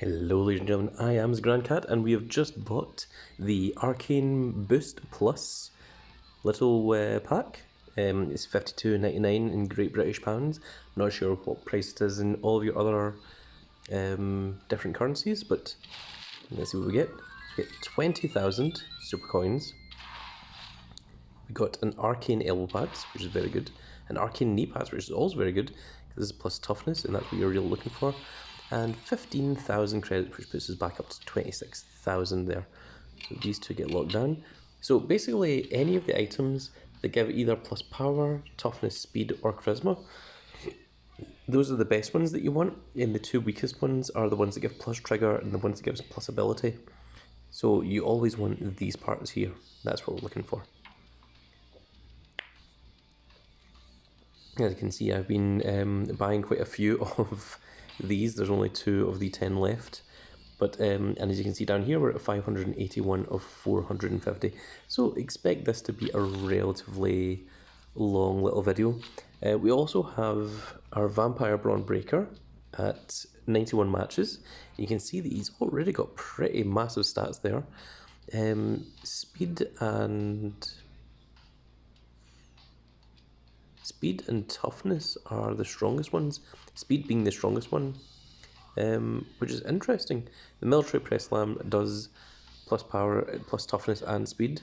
Hello ladies and gentlemen, I am Grand Cat and we have just bought the Arcane Boost Plus little pack. It's $52.99 in Great British pounds. I'm not sure what price it is in all of your other different currencies, but let's see what we get. We get 20,000 super coins. We got an Arcane elbow pads, which is very good. An Arcane knee pads, which is also very good, because this is plus toughness, and that's what you're really looking for. And 15,000 credits, which puts us back up to 26,000 there. So these two get locked down. So basically, any of the items that give either plus power, toughness, speed, or charisma, those are the best ones that you want. And the two weakest ones are the ones that give plus trigger and the ones that give plus ability. So you always want these parts here. That's what we're looking for. As you can see, I've been buying quite a few of these. There's only 2 of the 10 left. But and as you can see down here, we're at 581 of 450. So expect this to be a relatively long little video. We also have our Vampire Brawn Breaker at 91 matches. You can see that he's already got pretty massive stats there. Speed and toughness are the strongest ones, speed being the strongest one, which is interesting. The military press slam does plus power, plus toughness and speed.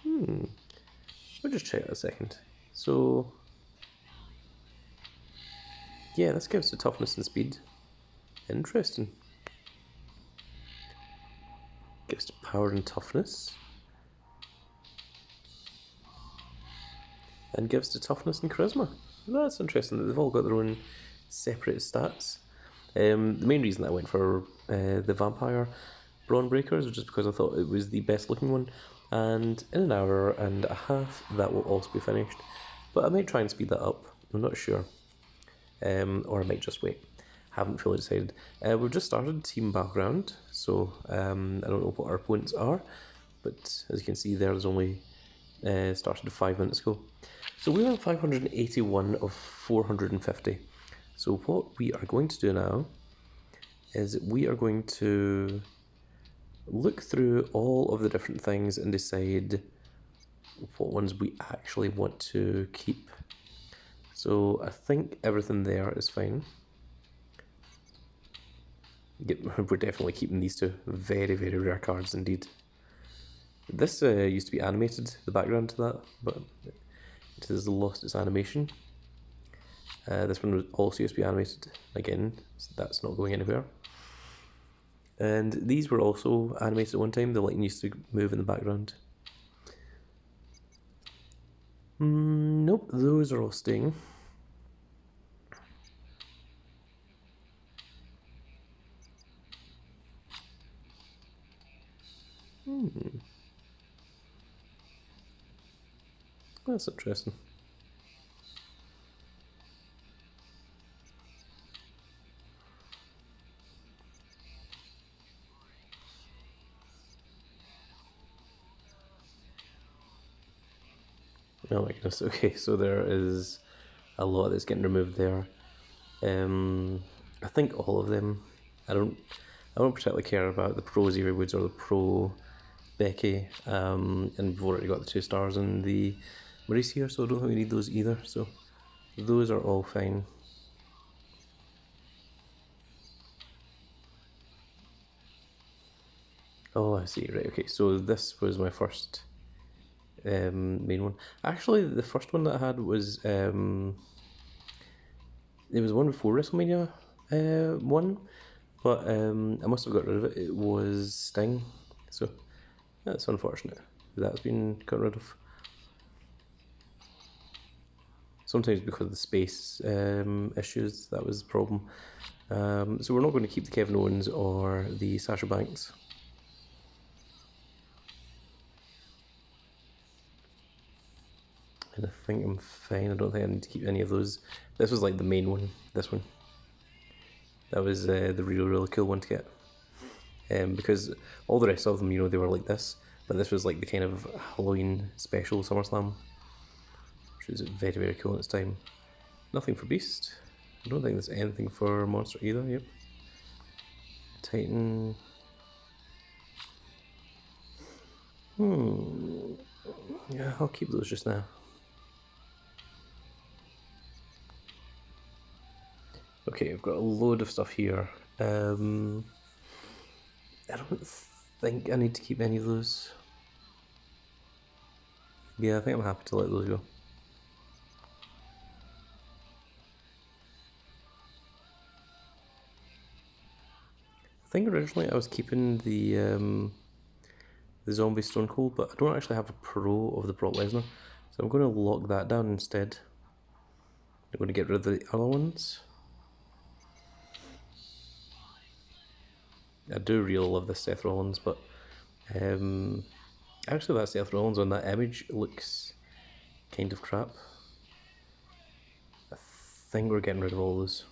We'll just check that a second. So, yeah, this gives the toughness and speed. Interesting. Gives to power and toughness. And gives to toughness and charisma. That's interesting that they've all got their own separate stats. The main reason that I went for the Vampire Brawn Breakers was just because I thought it was the best looking one, and in an hour and a half that will also be finished. But I might try and speed that up, I'm not sure, or I might just wait. Haven't fully decided. We've just started Team Battleground, so I don't know what our opponents are, but as you can see there's only started 5 minutes ago. So we're on 581 of 450. So what we are going to do now is we are going to look through all of the different things and decide what ones we actually want to keep. So I think everything there is fine. We're definitely keeping these two. Very, very rare cards indeed. This used to be animated, the background to that, but it has lost its animation. This one was also used to be animated, again, so that's not going anywhere. And these were also animated at one time, the lighting used to move in the background. Nope, those are all staying. That's interesting. Oh my goodness, okay, so there is a lot that's getting removed there. I think all of them. I don't particularly care about the pro Xavier Woods or the pro Becky, and we've already got the 2 stars in the Maurice here, so I don't think we need those either, so those are all fine. Oh, I see, right, okay, so this was my first main one. Actually, the first one that I had was, it was one before WrestleMania 1, but I must have got rid of it. It was Sting, so that's unfortunate. That's been got rid of. Sometimes because of the space issues, that was the problem. So we're not going to keep the Kevin Owens or the Sasha Banks. And I think I'm fine. I don't think I need to keep any of those. This was like the main one, this one. That was the really cool one to get. Because all the rest of them, you know, they were like this. But this was like the kind of Halloween special SummerSlam, which was very, very cool at its time. Nothing for Beast. I don't think there's anything for Monster either, yep. Titan. Yeah, I'll keep those just now. Okay, I've got a load of stuff here. I don't think I need to keep any of those. Yeah, I think I'm happy to let those go. I think originally I was keeping the zombie Stone Cold, but I don't actually have a pro of the Brock Lesnar, so I'm going to lock that down instead. I'm going to get rid of the other ones. I do really love this Seth Rollins, but actually that Seth Rollins on that image looks kind of crap. I think we're getting rid of all those.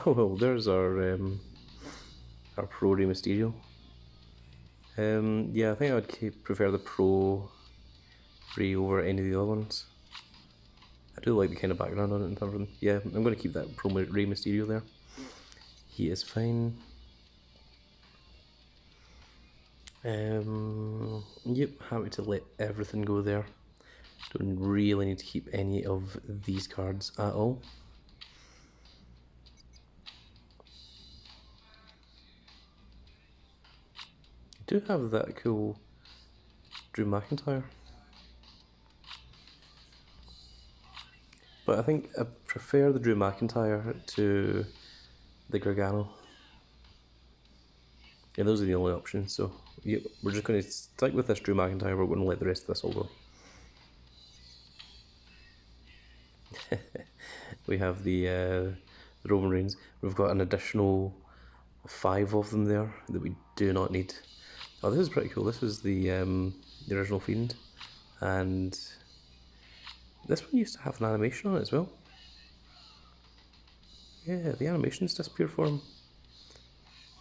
Oh well, there's our Pro Rey Mysterio. Yeah, I think I'd prefer the Pro Rey over any of the other ones. I do like the kind of background on it and everything. Yeah, I'm going to keep that Pro Rey Mysterio there. He is fine. Yep, happy to let everything go there. Don't really need to keep any of these cards at all. I do have that cool Drew McIntyre, but I think I prefer the Drew McIntyre to the Gargano. Yeah, those are the only options, so yep, we're just going to stick with this Drew McIntyre, we're going to let the rest of this all go. We have the Roman Reigns. We've got an additional 5 of them there that we do not need. Oh, this is pretty cool. This is the original Fiend, and this one used to have an animation on it as well. Yeah, the animation's disappeared for him,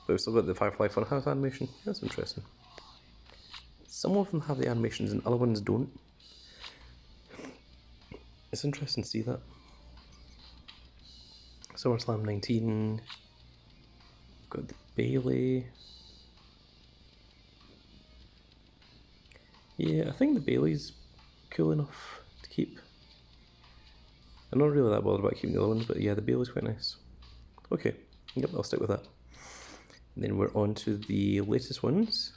but we've still got the Firefly Funhouse animation. That's interesting. Some of them have the animations and other ones don't. It's interesting to see that. SummerSlam 19. We've got the Bayley. Yeah, I think the Bayley's cool enough to keep. I'm not really that bothered about keeping the other ones, but yeah, the Bayley's quite nice. Okay, yep, I'll stick with that. And then we're on to the latest ones.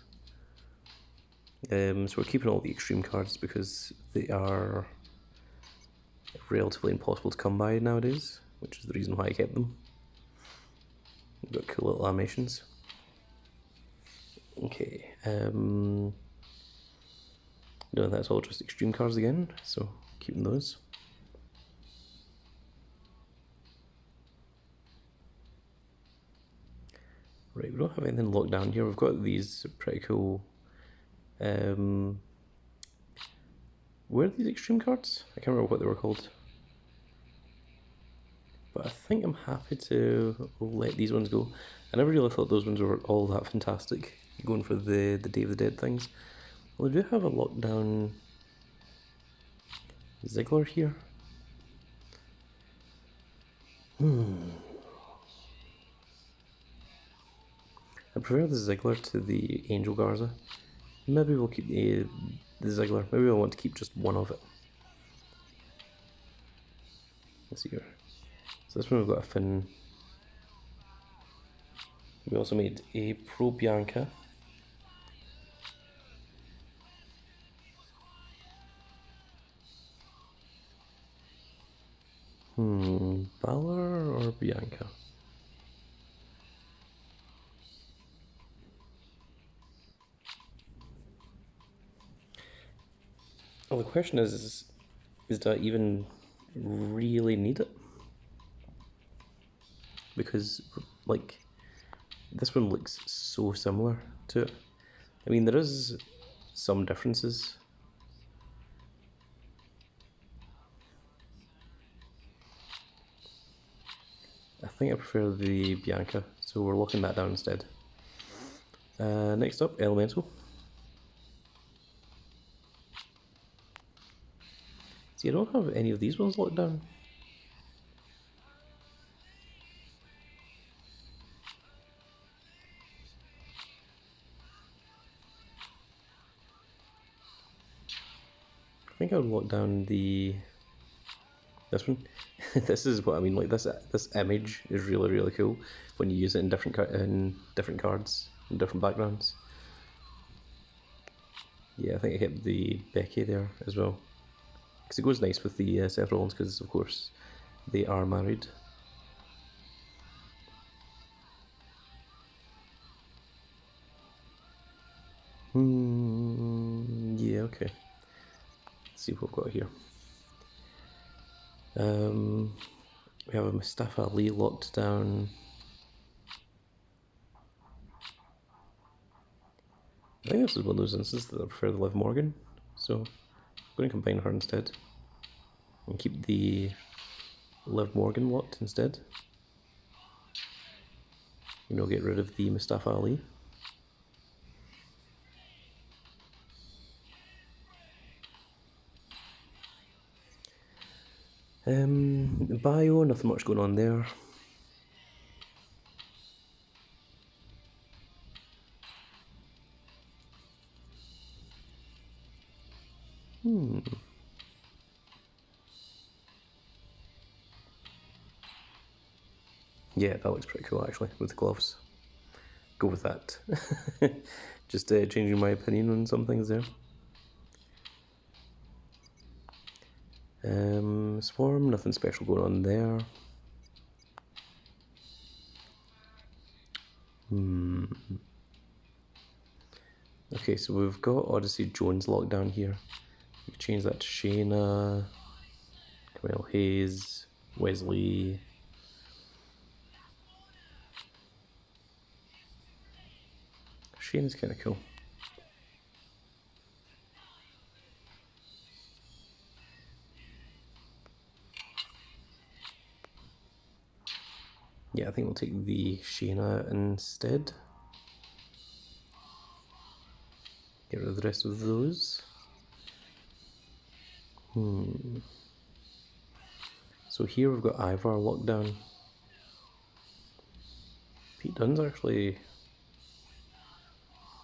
So we're keeping all the extreme cards because they are relatively impossible to come by nowadays, which is the reason why I kept them. We've got cool little animations. Okay, no, that's all just extreme cards again, so keeping those. Right, we don't have anything locked down here. We've got these pretty cool. Were these extreme cards? I can't remember what they were called. But I think I'm happy to let these ones go. I never really thought those ones were all that fantastic, going for the Day of the Dead things. Well, I do have a lockdown Ziggler here. I prefer the Ziggler to the Angel Garza. Maybe we'll keep the Ziggler. Maybe I want to keep just one of it. Let's see here. So this one we've got a Finn. We also made a Pro Bianca. Balor or Bianca? Well, the question is do I even really need it? Because, like, this one looks so similar to it. I mean, there is some differences. I think I prefer the Bianca, so we're locking that down instead. Next up, Elemental. See, I don't have any of these ones locked down. think I would lock down this one. This is what I mean. Like this image is really cool when you use it in different cards, in different backgrounds. Yeah, I think I kept the Becky there as well because it goes nice with the Seth Rollins because of course they are married. Yeah, okay. Let's see what we've got here. We have a Mustafa Ali locked down. I think this is one of those instances that I prefer the Liv Morgan, so I'm going to combine her instead and keep the Liv Morgan locked instead. You know, get rid of the Mustafa Ali. Bio, nothing much going on there. Yeah, that looks pretty cool actually, with the gloves. Go with that. Just changing my opinion on some things there. Swarm, nothing special going on there. Okay, so we've got Odyssey Jones locked down here. We can change that to Shayna, Camille Hayes, Wesley. Shayna's kind of cool. Yeah, I think we'll take the Shayna instead. Get rid of the rest of those. So here we've got Ivar locked down. Pete Dunne's actually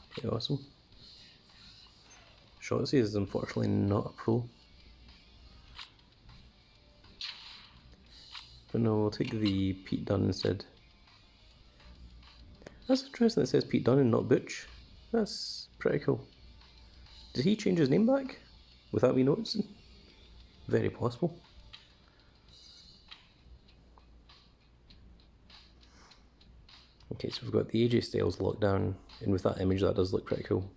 pretty awesome. Shotzi is unfortunately not a pro. But no, we'll take the Pete Dunne instead. That's interesting, it says Pete Dunne and not Butch. That's pretty cool. Did he change his name back without me noticing? Very possible. Okay, so we've got the AJ Styles locked down, and with that image that does look pretty cool.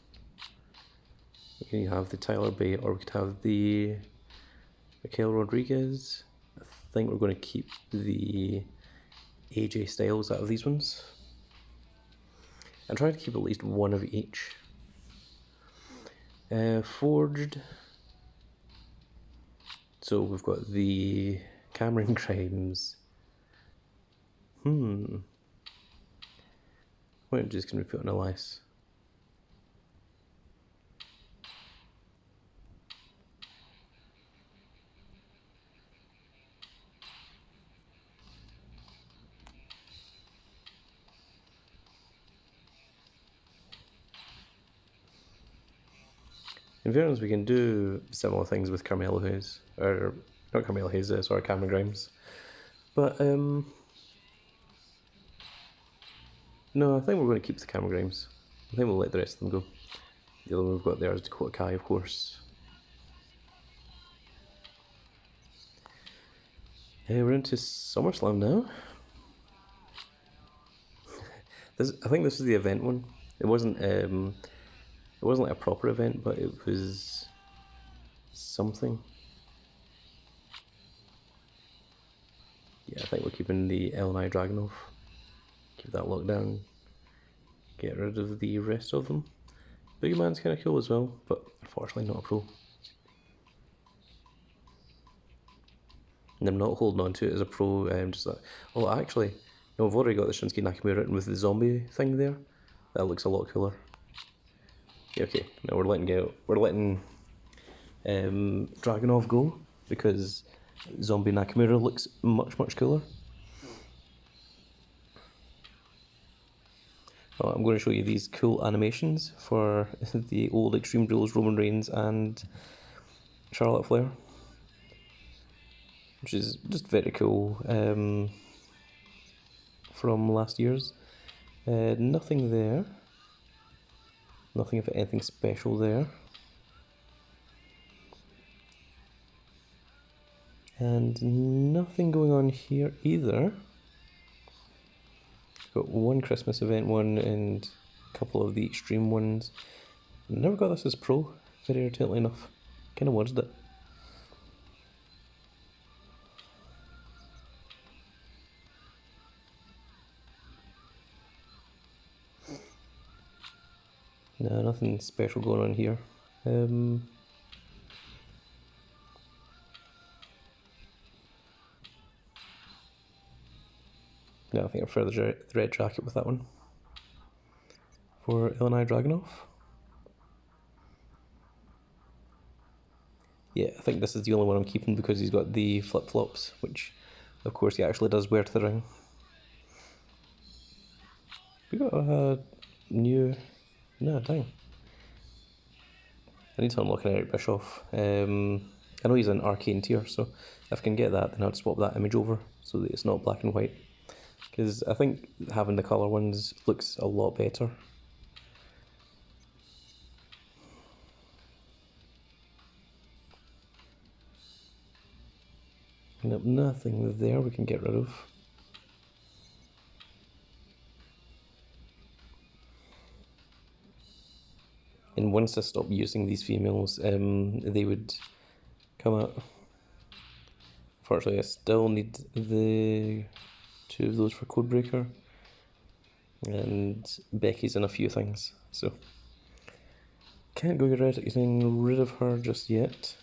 We can have the Tyler Bate, or we could have the Raquel Rodriguez. I think we're going to keep the AJ Styles out of these ones. I'm trying to keep at least one of each. Forged. So we've got the Cameron Grimes. I'm just going to put on Elias. In fairness, we can do similar things with Carmelo Hayes, or not Carmelo Hayes, sorry, Cameron Grimes. But no, I think we're going to keep the Cameron Grimes. I think we'll let the rest of them go. The other one we've got there is Dakota Kai, of course. We're into SummerSlam now. I think this is the event one. It wasn't like a proper event, but it was something. Yeah, I think we're keeping the L&I Dragunov. Keep that locked down. Get rid of the rest of them. Big Man's kind of cool as well, but unfortunately not a pro. And I'm not holding on to it as a pro, just that. Oh, actually, no, I've already got the Shinsuke Nakamura written with the zombie thing there. That looks a lot cooler. Yeah, okay, now we're letting Dragunov go because Zombie Nakamura looks much cooler. Oh, I'm going to show you these cool animations for the old Extreme Rules Roman Reigns and Charlotte Flair, which is just very cool from last year's. Nothing there. Nothing of anything special there. And nothing going on here either. Got one Christmas event one and a couple of the extreme ones. Never got this as pro, very irritatingly enough. Kind of wanted it. No, nothing special going on here. No, I think I prefer the red jacket with that one. For Illinois Dragunov. Yeah, I think this is the only one I'm keeping because he's got the flip-flops, which of course he actually does wear to the ring. We got a new... No, dang. I need to unlock an Eric Bischoff. I know he's an Arcane tier, so if I can get that, then I'll swap that image over so that it's not black and white. Because I think having the colour ones looks a lot better. Nope, nothing there we can get rid of. And once I stop using these females, they would come out. Unfortunately, I still need the 2 of those for Codebreaker. And Becky's in a few things, so can't go getting rid of her just yet.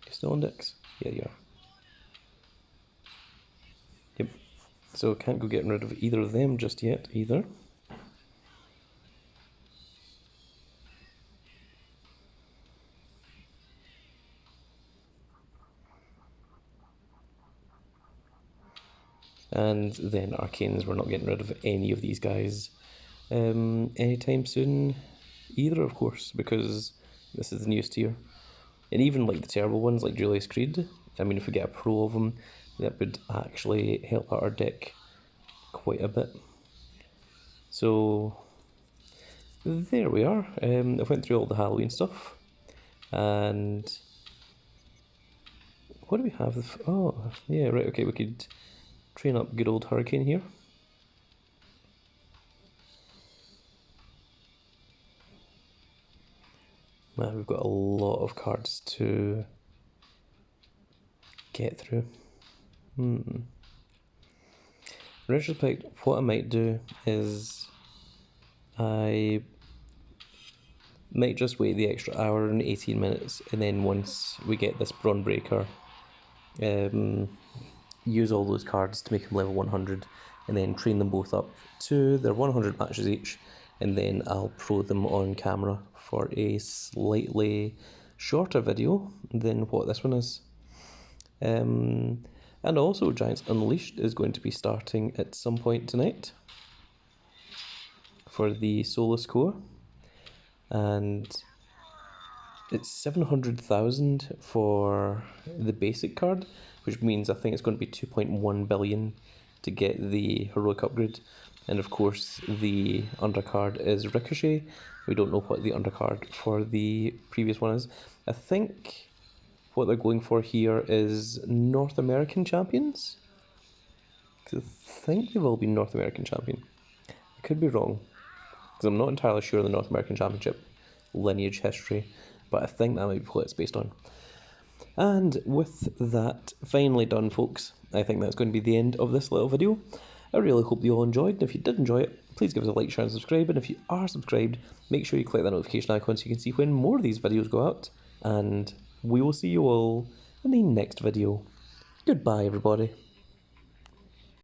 You still on decks? Yeah, you are. Yep. So can't go getting rid of either of them just yet either. And then Arcanes, we're not getting rid of any of these guys anytime soon either, of course, because this is the newest tier. And even like the terrible ones like Julius Creed, I mean, if we get a pro of them, that would actually help out our deck quite a bit. So there we are. I went through all the Halloween stuff, and what do we have? Oh, yeah, right, okay, we could train up good old Hurricane here. Man, we've got a lot of cards to get through. In retrospect, what I might do is I might just wait the extra hour and 18 minutes, and then once we get this Brawn Breaker, use all those cards to make them level 100, and then train them both up to their 100 matches each, and then I'll pro them on camera for a slightly shorter video than what this one is. And also Giants Unleashed is going to be starting at some point tonight for the Solus core, and it's 700,000 for the basic card, which means I think it's going to be 2.1 billion to get the heroic upgrade. And of course the undercard is Ricochet. We don't know what the undercard for the previous one is. I think what they're going for here is North American champions. I think they've all been North American champion. I could be wrong, because I'm not entirely sure of the North American Championship lineage history, but I think that might be what it's based on. And with that finally done, folks, I think that's going to be the end of this little video. I really hope you all enjoyed, and if you did enjoy it, please give us a like, share and subscribe, and if you are subscribed, make sure you click that notification icon so you can see when more of these videos go out, and we will see you all in the next video. Goodbye, everybody.